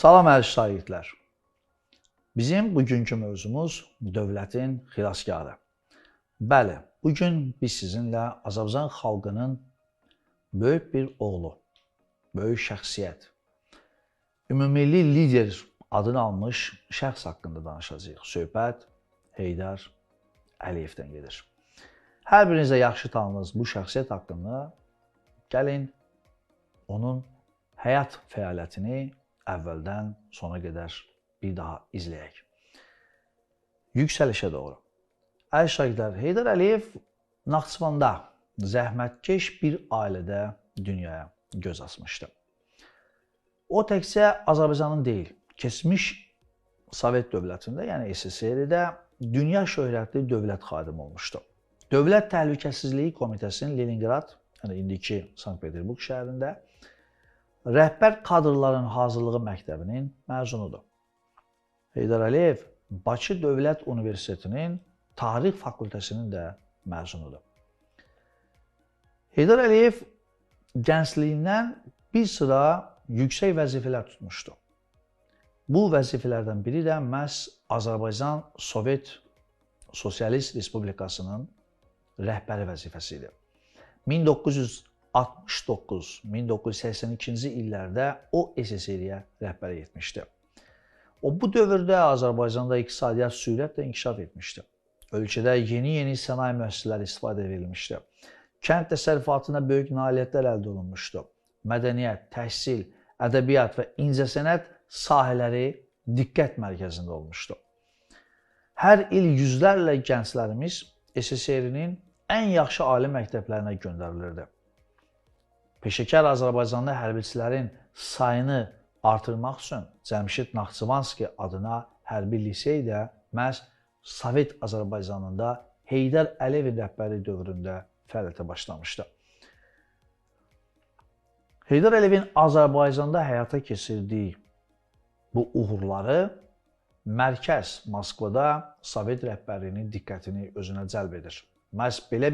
Salam əziz şagirdlər. Bizim bugünkü mövzumuz dövlətin xilaskarı. Bəli, bugün biz sizinlə Azərbaycan xalqının böyük bir oğlu, böyük şəxsiyyət, ümumilli lider adını almış şəxs haqqında danışacağıq. Söhbət Heydər Əliyevdən gedir. Hər birinizə yaxşı tanıdığınız bu şəxsiyyət haqqında gəlin onun həyat fəaliyyətini əvvəldən sona qədər bir daha izləyək. Yüksəlişə doğru. Əziz şagirdlər, Heydər Əliyev Naxçıvanda zəhmətkeş bir ailədə dünyaya göz açmışdı. O təkcə Azərbaycanın deyil, keçmiş Sovet dövlətində, yəni SSR-də dünya şöhrətli dövlət xadimi olmuşdu. Dövlət Təhlükəsizliyi Komitəsinin Leningrad, yəni indiki Sankt-Peterburq şəhərində rəhbər kadrların hazırlığı məktəbinin məzunudur. Heydər Əliyev Bakı Dövlət Universitetinin Tarix Fakültəsinin də məzunudur. Heydər Əliyev gəncliyindən bir sıra yüksək vəzifələr tutmuşdu. Bu vəzifələrdən biri də məhz Azərbaycan Sovet Sosialist Respublikasının rəhbəri vəzifəsi idi. 1969-1982-ci illərdə o SSR-yə rəhbərlik etmişdi. O bu dövrdə Azərbaycanda iqtisadiyyat sürətlə inkişaf etmişdi. Ölkədə yeni sənaye müəssisələri istifadə edilmişdi. Kənd təsərrüfatına böyük nailiyyətlər əldə olunmuşdu. Mədəniyyət, təhsil, ədəbiyyat və incəsənət sahələri diqqət mərkəzində olmuşdu. Hər il yüzlərlə gənclərimiz SSR-nin ən yaxşı ali məktəblərinə göndərilirdi. Peşəkar Azərbaycanlı hərbiçilərin sayını artırmaq üçün Cəmşid Naxçıvanski adına hərbi lisey də məhz Sovet Azərbaycanında Heydər Əliyevin rəhbərliyi dövründə fəaliyyətə başlamışdı. Heydər Əliyevin Azərbaycanda həyata keçirdiyi bu uğurları mərkəz Moskvada Sovet rəhbərliyinin diqqətini özünə cəlb edir. Məhz belə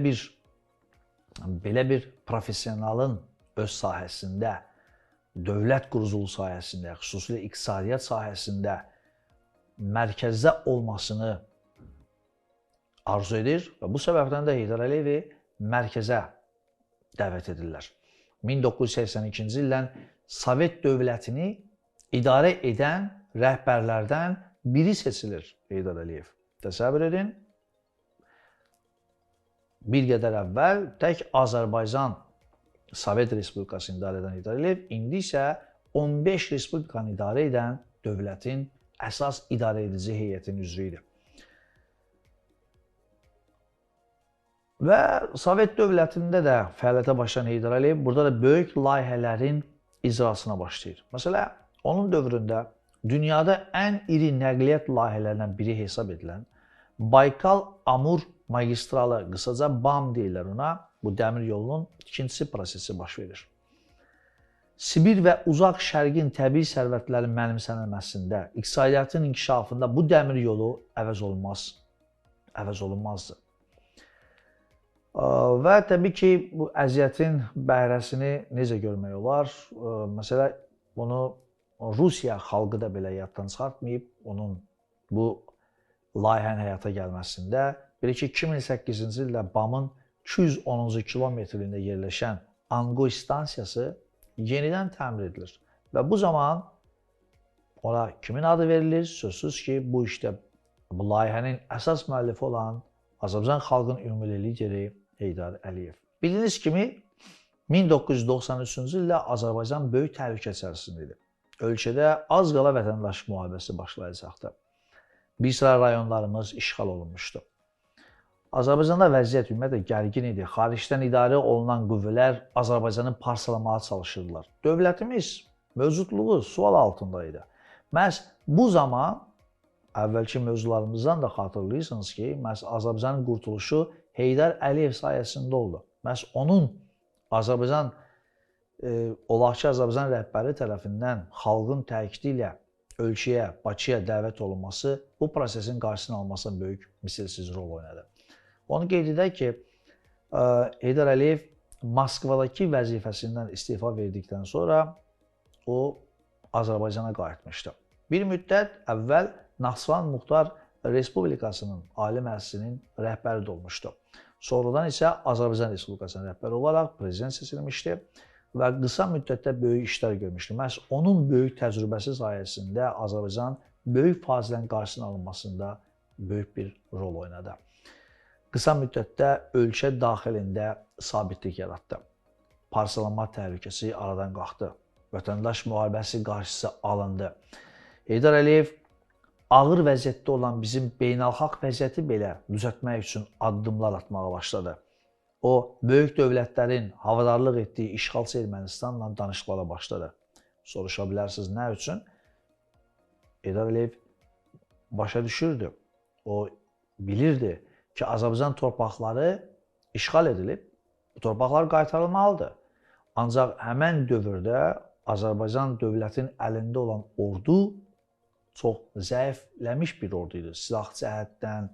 bir professionalın öz sahəsində, dövlət quruculuğu sahəsində, xüsusilə iqtisadiyyat sahəsində mərkəzdə olmasını arzu edir və bu səbəbdən də Heydər Əliyevi mərkəzə dəvət edirlər. 1982-ci ildən Sovet dövlətini idarə edən rəhbərlərdən biri seçilir Heydər Əliyev. Təsəvvür edin, bir qədər əvvəl tək Azərbaycan Sovet Respublikasını idarə edən Heydər Əliyev, indi isə 15 Respublikanı idarə edən dövlətin əsas idarə edici heyətinin üzvü idi. Və Sovet dövlətində də fəaliyyətə başlayan Heydər Əliyev burada da böyük layihələrin icrasına başlayır. Məsələn, onun dövründə dünyada ən iri nəqliyyat layihələrindən biri hesab edilən Baykal-Amur magistralı, qısaca BAM deyirlər ona, bu dəmir yolunun ikincisi prosesi baş verir. Sibir və uzaq şərqin təbii sərvətlərin mənimsənilməsində, iqtisadiyyatın inkişafında bu dəmir yolu əvəz olunmazdır. Və təbii ki, bu əziyyətin bəhrəsini necə görmək olar? Məsələn, bunu Rusiya xalqı da belə yaddan çıxartmayıb, onun bu layihənin həyata gəlməsində. Belə ki, 2008-ci ildə BAM-ın 210-cu kilometrində yerləşən Anqoy stansiyası yenidən təmir edilir. Və bu zaman ona kimin adı verilir? Sözsüz ki, bu işdə bu layihənin əsas müəllifi olan Azərbaycan xalqının ümumi lideri Heydər Əliyev. Bildiyiniz kimi, 1993-cü ildə Azərbaycan böyük təhlükə içərisində idi. Ölkədə az qala vətəndaş müharibəsi başlayacaqdı. Bir sıra rayonlarımız işğal olunmuşdu. Azərbaycanda vəziyyət ümumiyyətlə gərgin idi. Xaricdən idarə olunan qüvvələr Azərbaycanı parçalamağa çalışırdılar. Dövlətimiz mövcudluğu sual altında idi. Məhz bu zaman, əvvəlki mövzularımızdan da xatırlayırsınız ki, məhz Azərbaycanın qurtuluşu Heydər Əliyev sayəsində oldu. Məhz onun Azərbaycan rəhbəri tərəfindən xalqın təkidi ilə ölkəyə, Bakıya dəvət olunması bu prosesin qarşısını almasına böyük misilsiz rol oynadı. Onu qeyd edək ki, Heydər Əliyev Moskvadakı vəzifəsindən istifa verdikdən sonra o Azərbaycana qayıtmışdı. Bir müddət əvvəl Naxçıvan Muxtar Respublikasının Ali Məclisinin rəhbəri də olmuşdu. Sonradan isə Azərbaycan Respublikasının rəhbəri olaraq prezident seçilmişdi və qısa müddətdə böyük işlər görmüşdü. Məhz onun böyük təcrübəsi sayəsində Azərbaycan böyük facilənin qarşısının alınmasında böyük bir rol oynadı. Qısa müddətdə ölkə daxilində sabitlik yaratdı. Parçalanma təhlükəsi aradan qalxdı. Vətəndaş müharibəsi qarşısı alındı. Heydər Əliyev ağır vəziyyətdə olan bizim beynəlxalq vəziyyəti belə düzəltmək üçün addımlar atmağa başladı. O, böyük dövlətlərin havadarlıq etdiyi işğalçı Ermənistanla danışıqlara başladı. Soruşa bilərsiniz, nə üçün? Heydər Əliyev başa düşürdü. O bilirdi ki, Azərbaycan torpaqları işğal edilib, bu torpaqlar qaytarılmalıdır. Ancaq həmən dövrdə Azərbaycan dövlətin əlində olan ordu çox zəifləmiş bir ordu idi. Silah cəhətdən,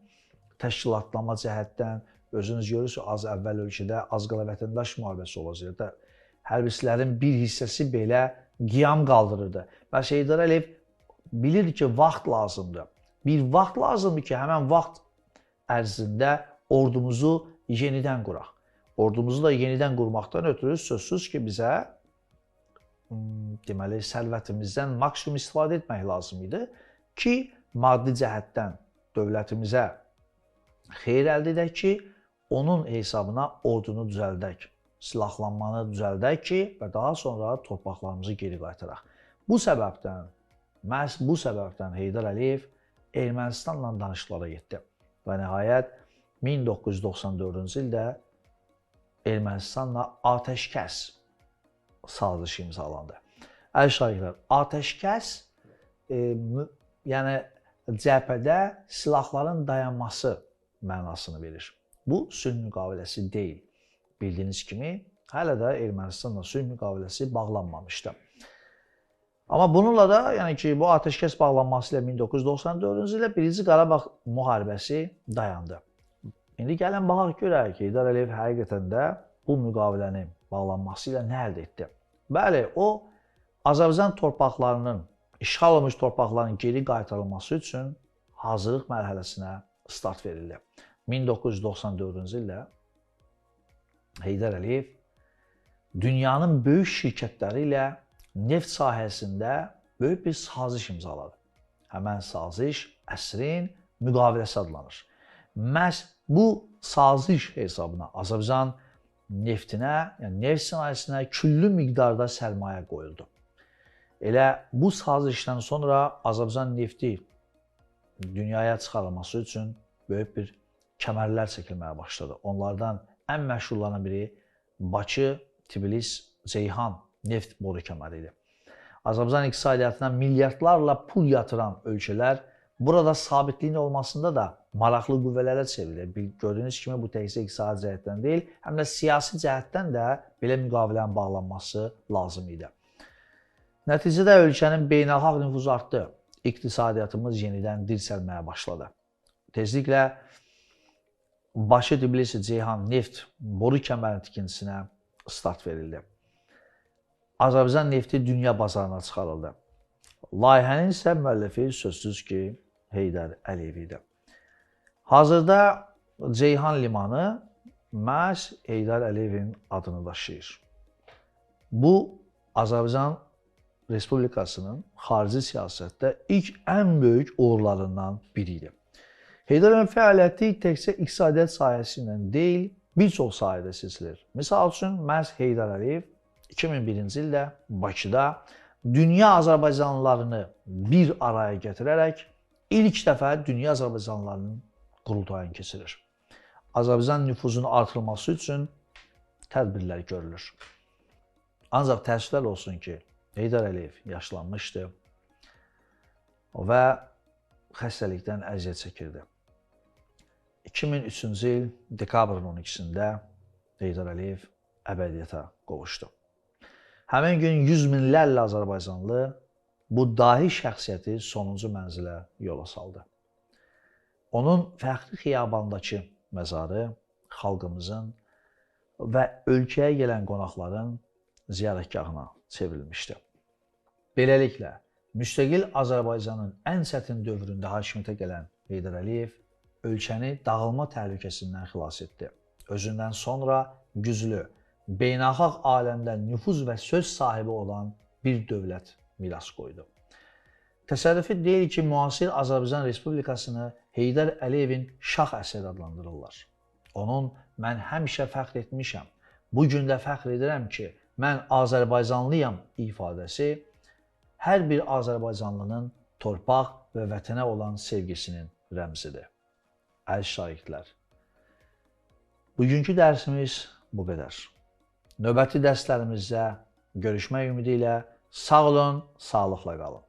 təşkilatlama cəhətdən, özünüz görürsünüz, az əvvəl ölkədə az qala vətəndaş müharibəsi olacaqdı. Hərbçilərin bir hissəsi belə qiyam qaldırırdı. Bəs Heydər Əliyev bilirdi ki, vaxt lazımdır. Bir vaxt lazımdır ki, həmən vaxt ərzində ordumuzu yenidən quraq. Ordumuzu da yenidən qurmaqdan ötürü sözsüz ki, bizə deməli, sərvətimizdən maksimum istifadə etmək lazım idi ki, maddi cəhətdən dövlətimizə xeyir əldə edək ki, onun hesabına ordunu düzəldək, silahlanmanı düzəldək ki, və daha sonra torpaqlarımızı geri qaytaraq. Bu səbəbdən, məhz bu səbəbdən Heydər Əliyev Ermənistanla danışıqlara getdi və nəhayət 1994-cü ildə Ermənistanla atəşkəs sazişi imzalandı. Əziz şahidlər, atəşkəs yəni cəbhədə silahların dayanması mənasını verir. Bu sülh müqaviləsi deyil. Bildiyiniz kimi, hələ də Ermənistanla sülh müqaviləsi bağlanmamışdı. Amma bununla da, yəni ki, bu atəşkəs bağlanması ilə 1994-cü ildə Birinci Qarabağ müharibəsi dayandı. İndi gəlin baxaq görək ki, Heydər Əliyev həqiqətən də bu müqavilənin bağlanması ilə nə əldə etdi? Bəli, o, Azərbaycan torpaqlarının, işğal olmuş torpaqların geri qaytarılması üçün hazırlıq mərhələsinə start verildi. 1994-cü ildə Heydər Əliyev dünyanın böyük şirkətləri ilə neft sahəsində böyük bir saziş imzaladı. Həmən saziş əsrin müqaviləsi adlanır. Məhz bu saziş hesabına Azərbaycan neftinə, yəni neft sənayesinə küllü miqdarda sərmayə qoyuldu. Elə bu sazişdən sonra Azərbaycan nefti dünyaya çıxarılması üçün böyük bir kəmərlər çəkilməyə başladı. Onlardan ən məşhurlarından biri Bakı, Tbilis, Ceyhan neft boru kəməri idi. Azərbaycan iqtisadiyyatına milyardlarla pul yatıran ölkələr burada sabitliyin olmasında da maraqlı qüvvələrə çevrilir. Gördüyünüz kimi bu təkcə iqtisadi cəhətdən deyil, həm də siyasi cəhətdən də belə müqavilənin bağlanması lazım idi. Nəticədə ölkənin beynəlxalq nüfuzu artdı. İqtisadiyyatımız yenidən dirçəlməyə başladı. Tezliklə Bakı, Tbilisi, Ceyhan neft boru kəməri tikintisinə start verildi. Azərbaycan nefti dünya bazarına çıxarıldı. Layihənin isə müəllifi sözsüz ki, Heydər Əliyev idi. Hazırda Ceyhan limanı məhz Heydər Əliyevin adını daşıyır. Bu, Azərbaycan Respublikasının xarici siyasətdə ilk ən böyük uğurlarından biri idi. Heydər Əliyevin fəaliyyəti təkcə iqtisadiyyat sahəsindən deyil, bir çox sahədə seçilir. Misal üçün, məhz Heydər Əliyev 2001-ci ildə Bakıda dünya Azərbaycanlılarını bir araya gətirərək ilk dəfə dünya Azərbaycanlılarının qurultayını keçirir. Azərbaycan nüfuzunun artırılması üçün tədbirlər görülür. Ancaq təəssüflər olsun ki, Heydər Əliyev yaşlanmışdı və xəstəlikdən əziyyət çəkirdi. 2003-cü il dekabrın 12-sində Heydər Əliyev əbədiyyətə qovuşdu. Həmin gün yüz minlərlə Azərbaycanlı bu dahi şəxsiyyəti sonuncu mənzilə yola saldı. Onun fəxri xiyabandakı məzarı xalqımızın və ölkəyə gələn qonaqların ziyarətgahına çevrilmişdi. Beləliklə, müstəqil Azərbaycanın ən çətin dövründə hakimiyyətə gələn Heydər Əliyev ölkəni dağılma təhlükəsindən xilas etdi. Özündən sonra güclü, beynəlxalq aləmdə nüfuz və söz sahibi olan bir dövlət miras qoydu. Təsadüfi deyil ki, müasir Azərbaycan Respublikasını Heydər Əliyevin şah əsəri adlandırırlar. Onun "mən həmişə fəxr etmişəm, bu gün də fəxr edirəm ki, mən Azərbaycanlıyam" ifadəsi hər bir Azərbaycanlının torpaq və vətənə olan sevgisinin rəmzidir. Əziz şagirdlər, bugünkü dərsimiz bu qədər. Növbəti dərslərimizdə görüşmək ümidi ilə sağ olun, sağlıqla qalın.